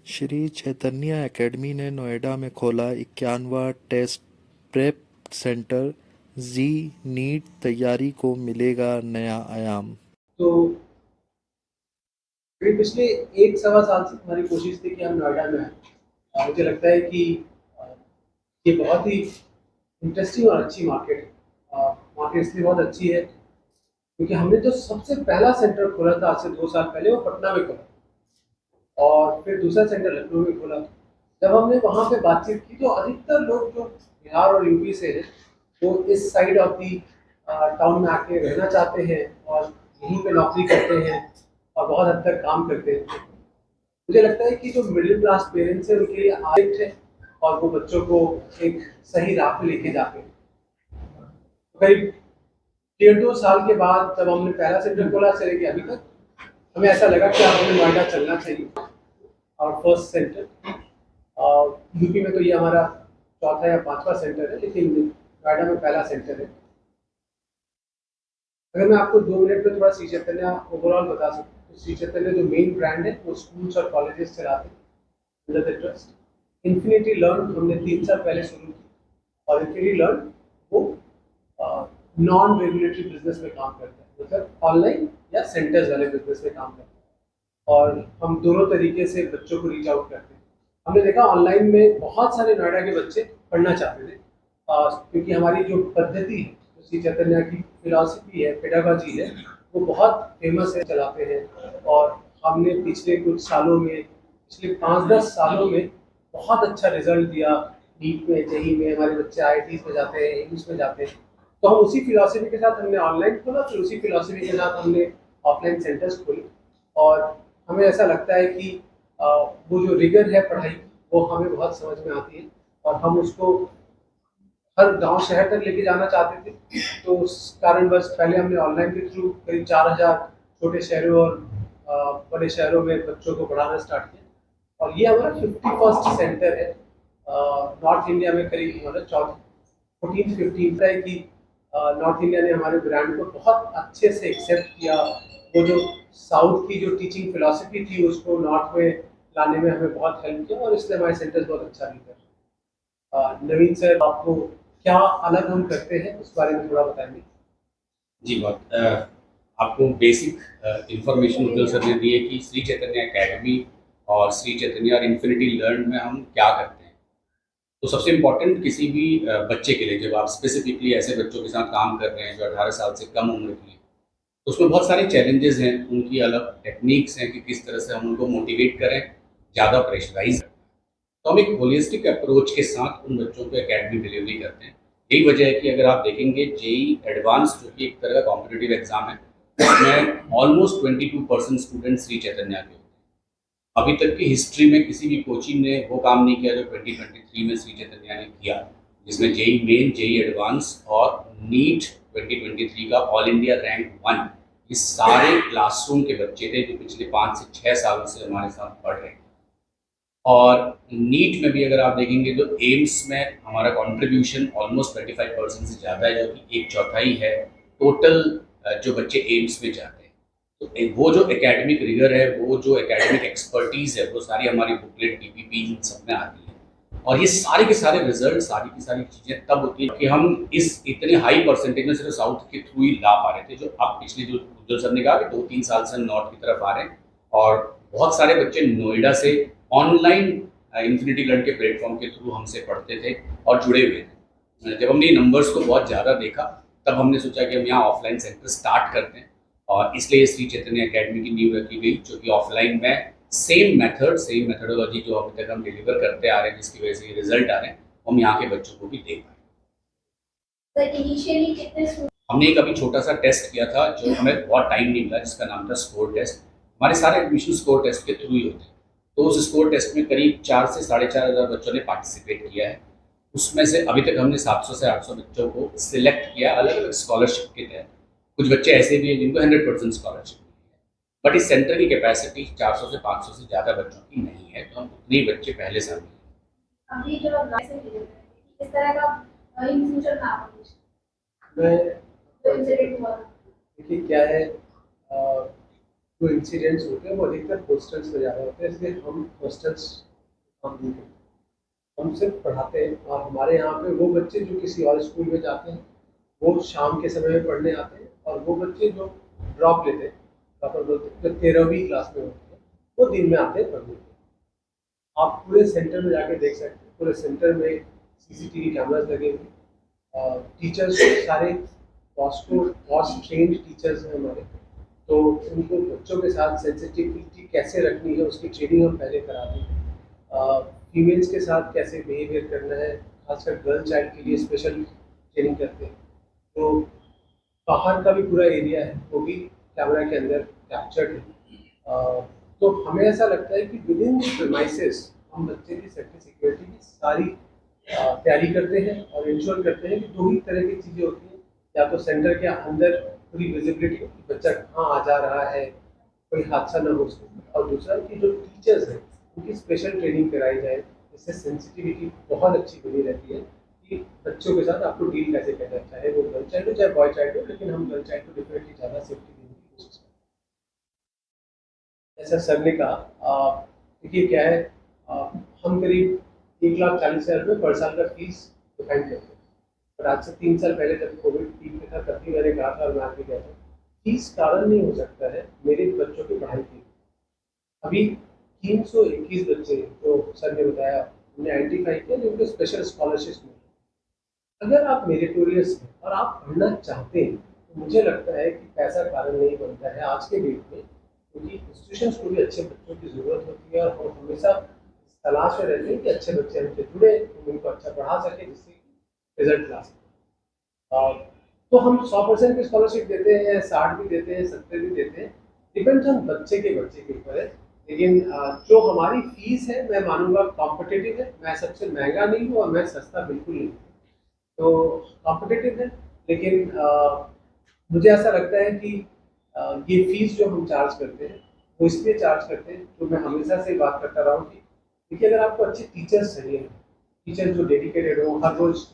Shri Chaitanya academy ने नोएडा में खोला 51वां टेस्ट प्रेप सेंटर। जी नीट तैयारी को मिलेगा नया आयाम। तो करीब पिछले एक सवा साल से हमारी कोशिश थी कि हम नोएडा में आए। मुझे लगता है कि अ, ये बहुत ही इंटरेस्टिंग और अच्छी मार्केट है। मार्केट इसलिए बहुत अच्छी है क्योंकि हमने जो सबसे पहला सेंटर खोला था आज से 2 साल पहले, वो पटना में खोला और फिर दूसरा सेंटर लखनऊ में खोला। जब हमने वहाँ पे बातचीत की तो अधिकतर लोग जो बिहार और यूपी से हैं वो इस साइड ऑफ दी टाउन में आके रहना चाहते हैं और यहीं पे नौकरी करते हैं और बहुत हद तक काम करते हैं। मुझे लगता है कि जो मिडिल क्लास पेरेंट्स हैं उनके लिए आदत है और वो बच्चों को एक सही राह पे लेके जाते हैं। तो करीब 1.5 साल के बाद जब हमने पहला सेंटर खोला से लेके अभी तक हमें ऐसा लगा कि अब हमें नोएडा चलना चाहिए। और फर्स्ट सेंटर यूपी में तो ये हमारा चौथा या पांचवा सेंटर है, लेकिन नोएडा में पहला सेंटर है। अगर मैं आपको 2 मिनट में थोड़ा श्री चैतन्य ओवरऑल बता सकूँ तो श्री चैतन्य जो मेन ब्रांड है वो स्कूल्स और कॉलेजेस चलाते हैं under the trust. Infinity learn हमने 3 साल पहले शुरू की और इन्फिनिटी लर्न वो नॉन रेगुलेटरी बिजनेस में काम करता है, मतलब ऑनलाइन या सेंटर्स वाले बिजनेस में काम करता है और हम दोनों तरीके से बच्चों को रीच आउट करते हैं। हमने देखा ऑनलाइन में बहुत सारे नोएडा के बच्चे पढ़ना चाहते थे क्योंकि हमारी जो पद्धति है, जो श्री चैतन्य की फिलॉसफी है, पेडागॉजी है, वो बहुत फेमस है, चलाते हैं। और हमने पिछले कुछ सालों में, पिछले 5-10 सालों में बहुत अच्छा रिजल्ट दिया। नीट में, जेई में हमारे बच्चे आईआईटीज में जाते हैं, एम्स में जाते हैं। तो हम उसी फिलॉसफी के साथ हमने ऑनलाइन खोला, फिर उसी फिलॉसफी के साथ हमने ऑफलाइन सेंटर्स खोले। और हमें ऐसा लगता है कि वो जो रिगर है पढ़ाई, वो हमें बहुत समझ में आती है और हम उसको हर गांव शहर तक लेके जाना चाहते थे। तो उस कारणवश पहले हमने ऑनलाइन के थ्रू करीब 4,000 छोटे शहरों और बड़े शहरों में बच्चों को पढ़ाना स्टार्ट किया और ये हमारा 51st सेंटर है। नॉर्थ इंडिया में करीब मतलब 14-15 है कि नॉर्थ इंडिया ने हमारे ब्रांड को बहुत अच्छे से एक्सेप्ट किया। वो जो साउथ की जो टीचिंग फिलॉसफी थी उसको नॉर्थ में लाने में हमें बहुत हेल्प किया और इसलिए हमारे सेंटर्स बहुत अच्छा भी कर रहे हैं। नवीन सर, आपको क्या अलग हम करते हैं उस बारे में थोड़ा बताएंगे? जी बहुत आपको बेसिक इंफॉर्मेशन उज्जवल सर ने दी है कि श्री चैतन्य एकेडमी और श्री चैतन्य और इन्फिनिटी लर्न में हम क्या करते हैं। तो सबसे इम्पोर्टेंट किसी भी बच्चे के लिए, जब आप स्पेसिफिकली ऐसे बच्चों के साथ काम कर रहे हैं जो 18 साल से कम उम्र की हैं, तो उसमें बहुत सारे चैलेंजेस हैं, उनकी अलग टेक्निक्स हैं कि किस तरह से हम उनको मोटिवेट करें, ज़्यादा प्रेशराइज। तो हम एक होलिस्टिक अप्रोच के साथ उन बच्चों को एकेडमी डिलीवरी करते हैं। यही वजह है कि अगर आप देखेंगे जेई एडवांस जो कि एक तरह का कॉम्पिटिटिव एग्जाम है, उसमें ऑलमोस्ट 22% स्टूडेंट श्री चैतन्य के होते हैं। अभी तक की हिस्ट्री में किसी भी कोचिंग ने वो काम नहीं किया जो 2023 में श्री चैतन्य ने किया, जिसमें जेई मेन, जेई एडवांस और नीट 2023 का ऑल इंडिया रैंक 1, ये सारे क्लासरूम के बच्चे थे जो पिछले 5 से 6 सालों से हमारे साथ पढ़ रहे हैं। और नीट में भी अगर आप देखेंगे तो एम्स में हमारा कंट्रीब्यूशन ऑलमोस्ट 25% से ज़्यादा है, जो कि 1/4 है टोटल जो बच्चे एम्स में जाते हैं। तो वो जो एकेडमिक रिगर है, वो जो एकेडमिक एक्सपर्टीज़ है, वो सारी हमारी बुकलेट, डीपीपी, इन सब में आती है। और ये सारे के सारे रिजल्ट, सारी की सारी चीज़ें तब होती है कि हम इस इतने हाई परसेंटेज में सिर्फ साउथ के थ्रू ही ला पा रहे थे। जो अब पिछले जो उज्जवल सर ने कहा कि 2-3 साल से हम नॉर्थ की तरफ आ रहे हैं और बहुत सारे बच्चे नोएडा से ऑनलाइन इन्फिनिटी लर्न के प्लेटफॉर्म के थ्रू हमसे पढ़ते थे और जुड़े हुए थे। जब हमने नंबर्स को बहुत ज़्यादा देखा, तब हमने सोचा कि हम यहाँ ऑफलाइन सेंटर स्टार्ट करते हैं और इसलिए श्री चैतन्य एकेडमी की नींव रखी गई, जो कि ऑफलाइन में सेम मेथड, सेम मेथडोलॉजी जो अभी तक हम डिलीवर करते आ रहे हैं, जिसकी वजह से रिजल्ट आ रहे हैं, हम यहाँ के बच्चों को भी दे पाए। हमने एक अभी छोटा सा टेस्ट किया था जो हमें बहुत टाइम नहीं मिला, जिसका नाम था स्कोर टेस्ट। हमारे सारे एडमिशन स्कोर टेस्ट के थ्रू ही होते हैं। तो उस स्कोर टेस्ट में करीब 4 से 4,500 बच्चों ने पार्टिसिपेट किया है। उसमें से अभी तक हमने 700 से 800 बच्चों को सिलेक्ट किया अलग अलग स्कॉलरशिप के तहत। कुछ बच्चे ऐसे भी हैं जिनको 100% स्कॉलरशिप मिली है, बट इस सेंटर की कैपेसिटी 400 से 500 से ज़्यादा बच्चों की नहीं है, तो हम उतने ही बच्चे पहले साल में। अभी जो इस तरह का इन फ्यूचर का मैं देखिए क्या है, जो इंसिडेंट्स होते हैं वो अधिकतर हॉस्टल्स में ज़्यादा होते हैं, इसलिए हम हॉस्टल्स काम नहीं करते। हम सिर्फ पढ़ाते हैं, और हमारे यहाँ पे वो बच्चे जो किसी और स्कूल में जाते हैं वो शाम के समय में पढ़ने आते हैं, और वो बच्चे जो ड्रॉप लेते हैं, ड्रॉपर बोलते हैं, जो 13वीं क्लास में होते हैं, वो दिन में आते हैं पढ़ने के लिए। आप पूरे सेंटर में जाके देख सकते हैं, पूरे सेंटर में सीसीटीवी कैमरास लगे हुए, टीचर्स सारे पॉस्ट ट्रेंड टीचर्स हैं हमारे, तो उनको बच्चों के साथ सेंसिटिविटी कैसे रखनी है उसकी ट्रेनिंग हम पहले कराते हैं। फीमेल्स के साथ कैसे बिहेवियर करना है, खासकर गर्ल चाइल्ड के लिए स्पेशल ट्रेनिंग करते हैं। तो बाहर का भी पूरा एरिया है वो भी कैमरा के अंदर कैप्चर्ड है। तो हमें ऐसा लगता है कि विद इन प्रीमाइसेस हम बच्चे की सेफ्टी सिक्योरिटी की सारी तैयारी करते हैं और इंश्योर करते हैं कि दो ही तरह की चीज़ें होती हैं, या तो सेंटर के अंदर पूरी विजिबिलिटी हो कि बच्चा कहाँ आ जा रहा है, कोई हादसा ना हो उसके साथ, और दूसरा कि जो टीचर्स हैं उनकी स्पेशल ट्रेनिंग कराई जाए, जिससे सेंसिटिविटी बहुत अच्छी बनी रहती है कि बच्चों के साथ आपको डील कैसे करना है, चाहे वो गर्ल चाइल्ड हो चाहे बॉय चाइल्ड हो, लेकिन हम गर्ल चाइल्ड को डेफिनेटली ज़्यादा सेफ्टी देने की कोशिश करते हैं। जैसा सर ने कहा, देखिए क्या है, हम करीब 1,40,000 रुपये पर साल का फीस डिफाइन करते हैं। और आज से 3 साल पहले जब कोविड पीक में था तब भी मैंने कहा था और मैं आज भी कहता हूँ, फीस कारण नहीं हो सकता है मेरे बच्चों की पढ़ाई के लिए। अभी 321 बच्चे जो सर ने बताया हमने आइडेंटिफाई किया जिनको स्पेशल स्कॉलरशिप मिली। अगर आप मेरिटोरियस हैं और आप पढ़ना चाहते हैं तो मुझे लगता है कि पैसा कारण नहीं बनता है आज के डेट में, क्योंकि इंस्टीट्यूशंस को भी अच्छे बच्चों की ज़रूरत होती है, और हम हमेशा इस तलाश में रहते हैं कि अच्छे बच्चे हमसे जुड़े, हम उनको अच्छा पढ़ा सकें जिससे रिजल्ट ला सकें। और तो हम 100% की स्कॉलरशिप देते हैं, 60 भी देते हैं, 70 भी देते हैं, डिपेंड्स ऑन बच्चे के ऊपर है। लेकिन जो हमारी फीस है मैं मानूंगा कॉम्पिटिटिव है, मैं सबसे महंगा नहीं हूँ और मैं सस्ता बिल्कुल नहीं हूँ, तो कॉम्पिटिटिव है। लेकिन मुझे ऐसा लगता है कि ये फीस जो हम चार्ज करते हैं वो इसलिए चार्ज करते हैं, तो मैं हमेशा से बात करता रहा हूँ कि देखिए अगर आपको अच्छे टीचर्स चाहिए, टीचर जो डेडिकेटेड हो, हर रोज़